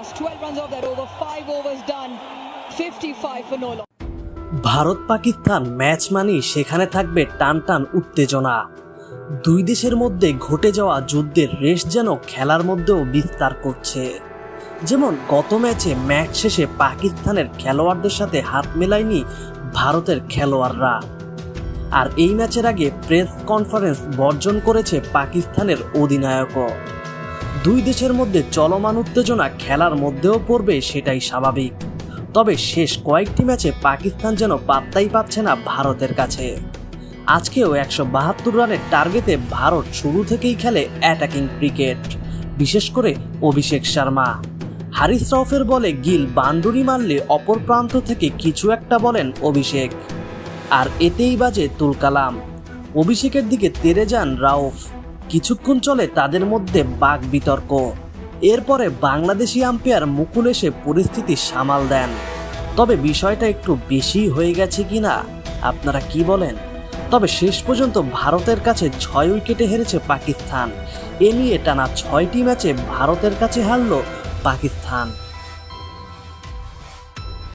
last 12 runs of that over. 5 overs done. 55 for no loss. Bharat Pakistan match মানেই সেখানে থাকবে টান টান উত্তেজনা। দুই দেশের মধ্যে ঘটে যাওয়া যুদ্ধের রেশ যেন খেলার মধ্যেও বিস্তার করছে। যেমন গত ম্যাচ শেষে পাকিস্তানের খেলোয়াড়দের সাথে হাত মেলায়নি ভারতের খেলোয়াড়রা। আর এই ম্যাচের আগে প্রেস কনফারেন্স বর্জন করেছে পাকিস্তানের অধিনায়কও। দুই দেশের মধ্যে চলমান উত্তেজনা খেলার মধ্যেও পড়বে, সেটাই স্বাভাবিক। তবে শেষ কয়েকটি ম্যাচে পাকিস্তান যেন পাত্তাই পাচ্ছে না ভারতের কাছে। আজকেও 172 রানের টার্গেটে ভারত শুরু থেকেই খেলে অ্যাটাকিং ক্রিকেট, বিশেষ করে অভিষেক শর্মা। হারিস রাউফের বলে গিল বাউন্ডারি মারলে অপর প্রান্ত থেকে কিছু একটা বলেন অভিষেক, আর এতেই বাজে তুলকালাম। অভিষেকের দিকে তেড়ে যান রাউফ। কিছুক্ষণ চলে তাদের মধ্যে বাক বিতর্ক। এরপরে বাংলাদেশি আম্পায়ার মুকুল এসে পরিস্থিতি সামাল দেন। তবে বিষয়টা একটু বেশি হয়ে গেছে কিনা আপনারা কি বলেন? তবে শেষ পর্যন্ত ভারতের কাছে 6 উইকেটে হেরেছে পাকিস্তান। এ নিয়ে টানা 6টি ম্যাচে ভারতের কাছে হারল পাকিস্তান।